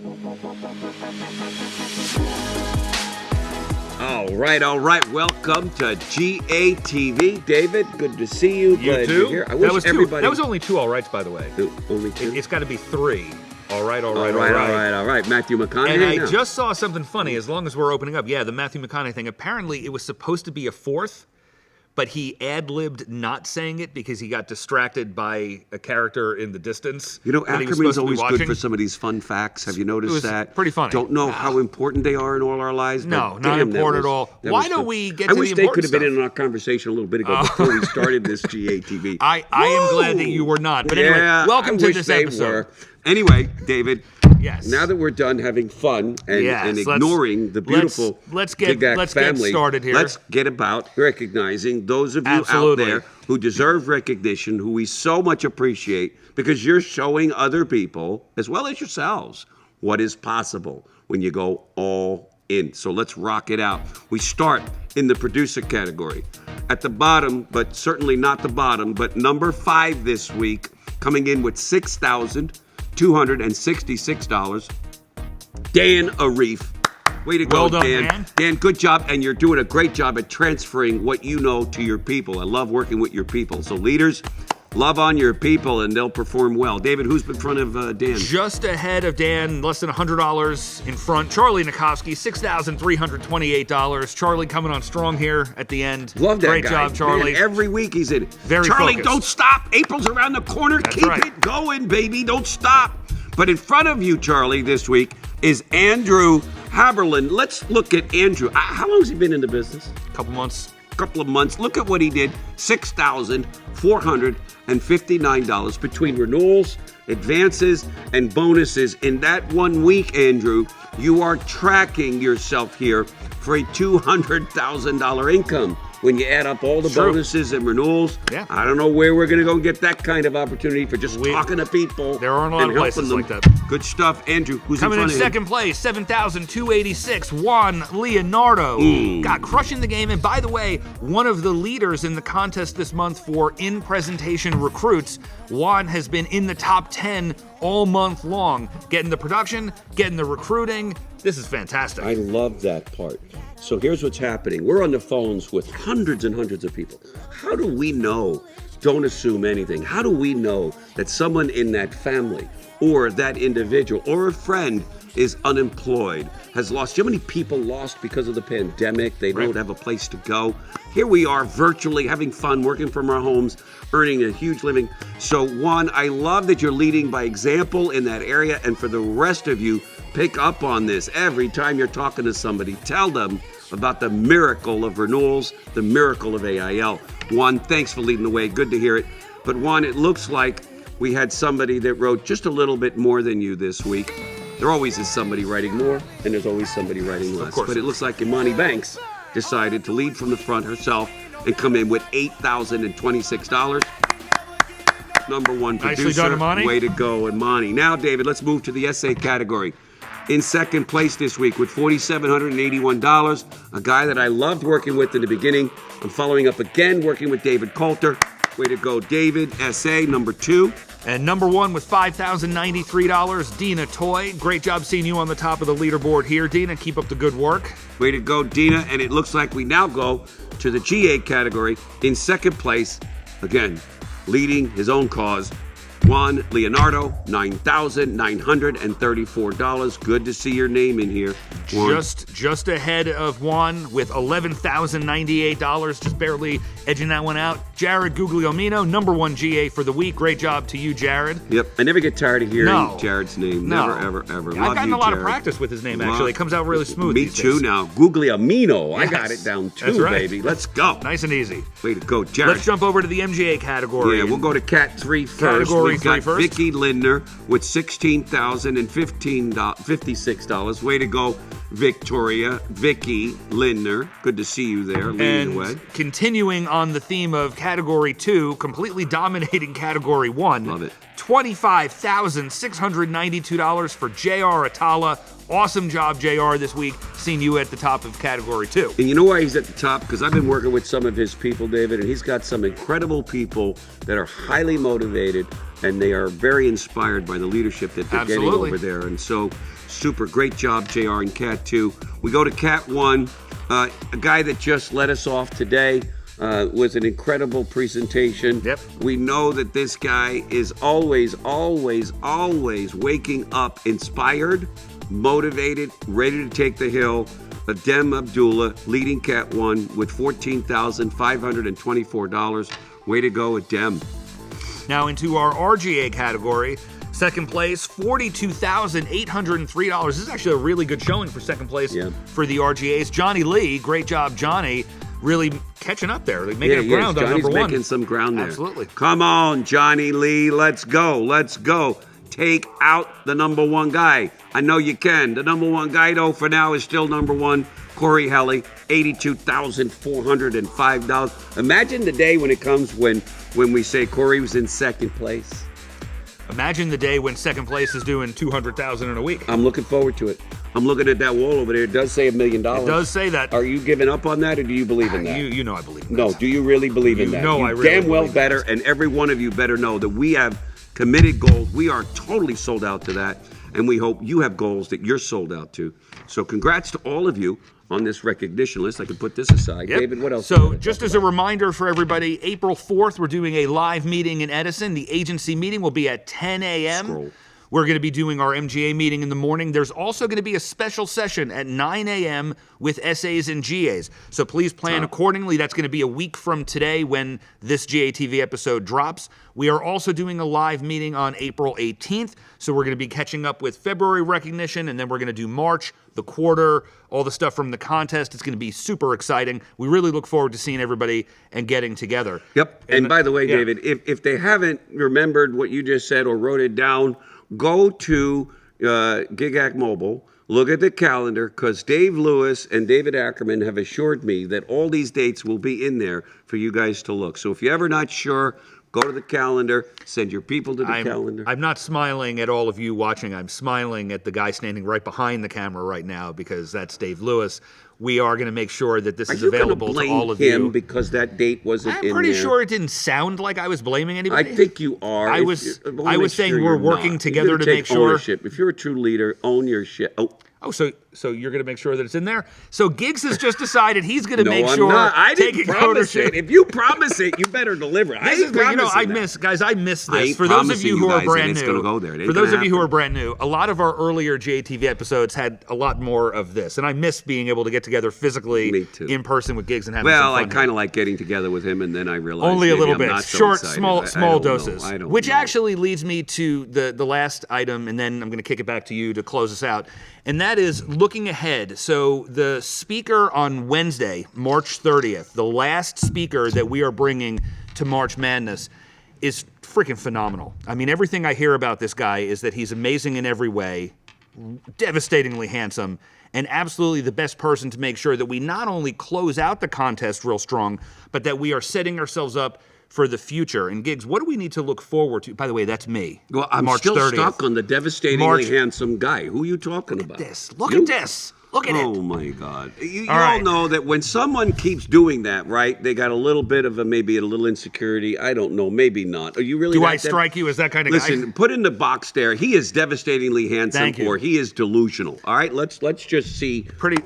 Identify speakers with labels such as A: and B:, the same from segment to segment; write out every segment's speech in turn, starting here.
A: All right. Welcome to GATV. David, good to see you.
B: You
A: Glad
B: too?
A: you're here. I wish everybody...
B: That was only 2 all rights, by the way.
A: Only 2?
B: It's got to be 3. All right.
A: All right. Matthew McConaughey.
B: And I just saw something funny, as long as we're opening up. Yeah, the Matthew McConaughey thing. Apparently, it was supposed to be a 4th, but he ad-libbed not saying it because he got distracted by a character in the distance.
A: You know, Ackerman's always good
B: watching.
A: for some of these fun facts. Have you noticed that?
B: Pretty funny.
A: Don't know how important they are in all our lives.
B: No, not important at all. Why don't we get to the important
A: stuff? I wish they could have been
B: stuff.
A: in our conversation a little bit ago before we started this GATV.
B: I am glad that you were not. But anyway, welcome to this episode.
A: Anyway, David.
B: Yes.
A: Now that we're done having fun and ignoring the beautiful
B: let's get
A: family,
B: started here.
A: Let's get about recognizing those of you out there who deserve recognition, who we so much appreciate, because you're showing other people, as well as yourselves, what is possible when you go all in. So let's rock it out. We start in the producer category. At the bottom, but certainly not the bottom, but number 5 this week, coming in with $6,266. Dan Arif. Way to go,
B: well done,
A: Dan. Dan, good job, and you're doing a great job at transferring what you know to your people. I love working with your people. So leaders, love on your people, and they'll perform well. David, who's in front of Dan?
B: Just ahead of Dan, less than $100 in front. Charlie Nikovsky, $6,328. Charlie coming on strong here at the end.
A: Love that
B: Great
A: guy.
B: job, Charlie.
A: Man, every week he's in it.
B: Very
A: Charlie,
B: focused.
A: Don't stop. April's around the corner.
B: That's
A: Keep
B: right.
A: it going, baby. Don't stop. But in front of you, Charlie, this week is Andrew Haberlin. Let's look at Andrew. How long has he been in the business?
B: Couple months.
A: Couple of months. Look at what he did. $6,459 between renewals, advances, and bonuses. In that 1 week, Andrew, you are tracking yourself here for a $200,000 income. When you add up all the bonuses and renewals, I don't know where we're going to go and get that kind of opportunity for just talking to people.
B: There aren't a lot of places like that.
A: Good stuff. Andrew, who's
B: coming
A: in
B: in
A: front of
B: second place, $7,286. Juan Leonardo got crushing the game. And by the way, one of the leaders in the contest this month for in-presentation recruits. Juan has been in the top 10 all month long, getting the production, getting the recruiting. This is fantastic.
A: I love that part. So here's what's happening. We're on the phones with hundreds and hundreds of people. How do we know? Don't assume anything. How do we know that someone in that family or that individual or a friend is unemployed, has lost? You know how many people lost because of the pandemic? They don't have a place to go. Here we are virtually having fun, working from our homes, earning a huge living. So Juan, I love that you're leading by example in that area. And for the rest of you, pick up on this. Every time you're talking to somebody, tell them about the miracle of renewals, the miracle of AIL. Juan, thanks for leading the way. Good to hear it. But Juan, it looks like we had somebody that wrote just a little bit more than you this week. There always is somebody writing more, and there's always somebody writing less. But it looks like Imani Banks decided to lead from the front herself and come in with $8,026. Number 1 producer.
B: Nicely done, Imani.
A: Way to go, Imani. Now, David, let's move to the essay category. In second place this week with $4,781, a guy that I loved working with in the beginning. I'm following up again, working with David Coulter. Way to go, David. Essay number 2.
B: And number 1 with $5,093, Dina Toy. Great job seeing you on the top of the leaderboard here, Dina. Keep up the good work.
A: Way to go, Dina. And it looks like we now go to the GA category. In second place, again, leading his own cause, Juan Leonardo, $9,934. Good to see your name in here, Juan.
B: Just ahead of Juan with $11,098, just barely edging that one out. Jared Guglielmino, number 1 GA for the week. Great job to you, Jared.
A: Yep, I never get tired of hearing Jared's name.
B: No.
A: Never, ever.
B: I've gotten a lot of practice with his name, actually. It comes out really smooth.
A: Me too now. Guglielmino.
B: Yes.
A: I got it down too,
B: That's right.
A: baby. Let's go.
B: Nice and easy.
A: Way to go, Jared.
B: Let's jump over to the MGA category.
A: Yeah, we'll go to Cat 3 first.
B: Category
A: We've
B: 3
A: got
B: first.
A: Vicky Lindner with $16,056. Way to go, Victoria. Vicky Lindner. Good to see you there, leading the way.
B: Continuing on the theme of Category 2, completely dominating Category 1.
A: Love it.
B: $25,692 for J.R. Atala, Awesome job, JR, this week. Seen you at the top of category 2.
A: And you know why he's at the top? Because I've been working with some of his people, David, and he's got some incredible people that are highly motivated, and they are very inspired by the leadership that they're getting over there. And so, super great job, JR, and Cat 2. We go to Cat 1, a guy that just let us off today. Was an incredible presentation.
B: Yep.
A: We know that this guy is always waking up inspired, motivated, ready to take the hill. Adem Abdullah leading Cat 1 with $14,524. Way to go, Adem.
B: Now into our RGA category. Second place, $42,803. This is actually a really good showing for second place for the RGAs. Johnny Lee, great job, Johnny. Really catching up there, like making up ground on number 1.
A: Johnny's making some ground there.
B: Absolutely.
A: Come on, Johnny Lee, let's go. Take out the number 1 guy. I know you can. The number 1 guy, though, for now is still number 1. Corey Helly, $82,405. Imagine the day when it comes when we say Corey was in second place.
B: Imagine the day when second place is doing $200,000 in a week.
A: I'm looking forward to it. I'm looking at that wall over there. It does say $1 million.
B: It does say that.
A: Are you giving up on that, or do you believe in that?
B: You know I believe in that.
A: No, do you really believe in that?
B: No,
A: you
B: I really
A: damn well
B: believe
A: better, and every one of you better know that we have committed goals. We are totally sold out to that, and we hope you have goals that you're sold out to. So congrats to all of you on this recognition list. I can put this aside.
B: Yep.
A: David, what else?
B: So just as a reminder for everybody, April 4th, we're doing a live meeting in Edison. The agency meeting will be at 10 a.m.
A: Scroll.
B: We're going to be doing our MGA meeting in the morning. There's also going to be a special session at 9 a.m. with SAs and GAs. So please plan accordingly. That's going to be a week from today when this GATV episode drops. We are also doing a live meeting on April 18th. So we're going to be catching up with February recognition, and then we're going to do March, the quarter, all the stuff from the contest. It's going to be super exciting. We really look forward to seeing everybody and getting together.
A: Yep. And by the way, David, if they haven't remembered what you just said or wrote it down, go to GigAct Mobile, look at the calendar, because Dave Lewis and David Ackerman have assured me that all these dates will be in there for you guys to look. So if you're ever not sure, go to the calendar, send your people to the calendar.
B: I'm not smiling at all of you watching. I'm smiling at the guy standing right behind the camera right now, because that's Dave Lewis. We are going to make sure that this is available to all of you.
A: Are you going to blame him because that date wasn't in there?
B: I'm pretty sure it didn't sound like I was blaming anybody.
A: I think you are.
B: I was saying we're working together to make sure.
A: Ownership. If you're a true leader, own your shit. Oh,
B: so you're going to make sure that it's in there? So Giggs has just decided he's going to make sure.
A: No, I'm not. I didn't promise
B: ownership.
A: it. If you promise it, you better deliver. I
B: miss this. For those of you who are brand new, for those of you who are brand new, a lot of our earlier JATV episodes had a lot more of this, and I miss being able to get together physically in person with Giggs and having some fun.
A: Well, I kind of like getting together with him, and then I realized
B: only a little bit, short,
A: excited.
B: small doses. Which
A: know.
B: Actually leads me to the last item, and then I'm going to kick it back to you to close us out. And that is looking ahead. So the speaker on Wednesday, March 30th, the last speaker that we are bringing to March Madness is freaking phenomenal. I mean, everything I hear about this guy is that he's amazing in every way, devastatingly handsome, and absolutely the best person to make sure that we not only close out the contest real strong, but that we are setting ourselves up for the future. And Giggs, what do we need to look forward to? By the way, that's me.
A: Well, I'm
B: March
A: still
B: 30th.
A: Stuck on the devastatingly handsome guy. Who are you talking about?
B: Look at this. Look at it.
A: Oh, my God. You all know that when someone keeps doing that, right, they got a little bit of maybe a little insecurity. I don't know. Maybe not. Are you really?
B: Do I strike you as that kind of guy?
A: Listen, put in the box there. He is devastatingly handsome, or he is delusional. All right, let's just see.
B: Pretty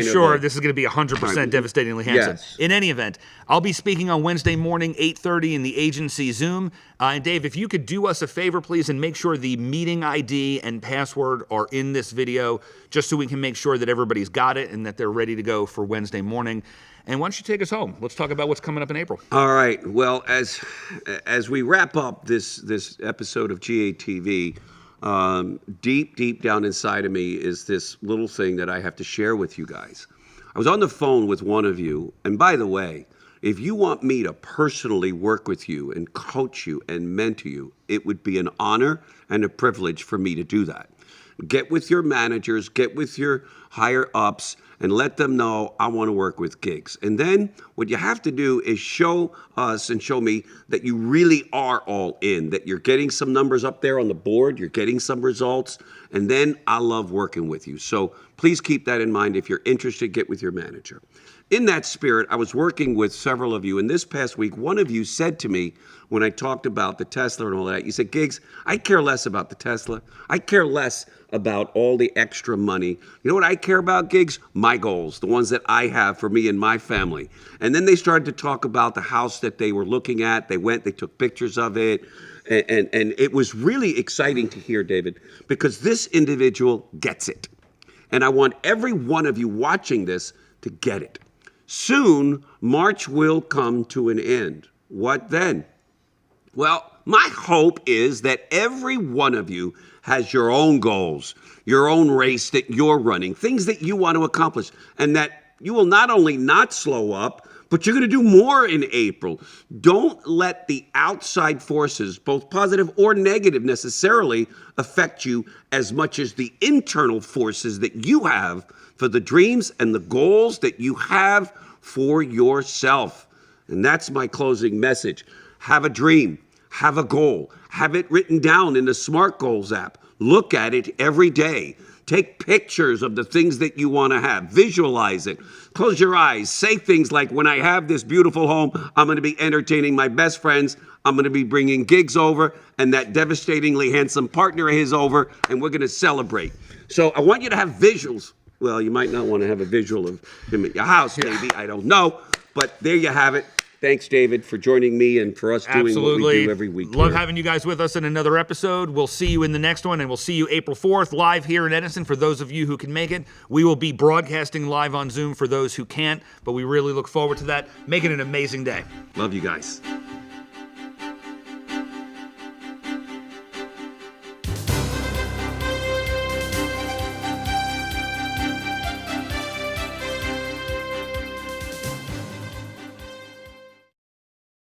B: sure this is going to be 100% devastatingly handsome.
A: Yes.
B: In any event, I'll be speaking on Wednesday morning, 8:30 in the agency Zoom. And Dave, if you could do us a favor, please, and make sure the meeting ID and password are in this video, just so we can make sure that everybody's got it and that they're ready to go for Wednesday morning. And why don't you take us home? Let's talk about what's coming up in April.
A: All right. Well, as we wrap up this episode of GATV, deep down inside of me is this little thing that I have to share with you guys. I was on the phone with one of you, and by the way, if you want me to personally work with you and coach you and mentor you, it would be an honor and a privilege for me to do that. Get with your managers, get with your higher ups, and let them know I want to work with Gigs. And then what you have to do is show us and show me that you really are all in, that you're getting some numbers up there on the board, you're getting some results, and then I love working with you. So please keep that in mind. If you're interested, get with your manager. In that spirit, I was working with several of you, and this past week, one of you said to me when I talked about the Tesla and all that, you said, Gigs, I care less about the Tesla. I care less about all the extra money. You know what I care about, Gigs? My goals, the ones that I have for me and my family. And then they started to talk about the house that they were looking at. They took pictures of it. And it was really exciting to hear, David, because this individual gets it. And I want every one of you watching this to get it. Soon, March will come to an end. What then? Well, my hope is that every one of you has your own goals, your own race that you're running, things that you want to accomplish, and that you will not only not slow up, but you're going to do more in April. Don't let the outside forces, both positive or negative necessarily, affect you as much as the internal forces that you have for the dreams and the goals that you have for yourself. And that's my closing message. Have a dream, have a goal, have it written down in the Smart Goals app. Look at it every day. Take pictures of the things that you want to have. Visualize it. Close your eyes. Say things like, when I have this beautiful home, I'm going to be entertaining my best friends. I'm going to be bringing Gigs over and that devastatingly handsome partner of his over, and we're going to celebrate. So I want you to have visuals. Well, you might not want to have a visual of him at your house, maybe. I don't know. But there you have it. Thanks, David, for joining me and for us doing what we do every week.
B: Love having you guys with us in another episode. We'll see you in the next one, and we'll see you April 4th live here in Edison for those of you who can make it. We will be broadcasting live on Zoom for those who can't, but we really look forward to that. Make it an amazing day.
A: Love you guys.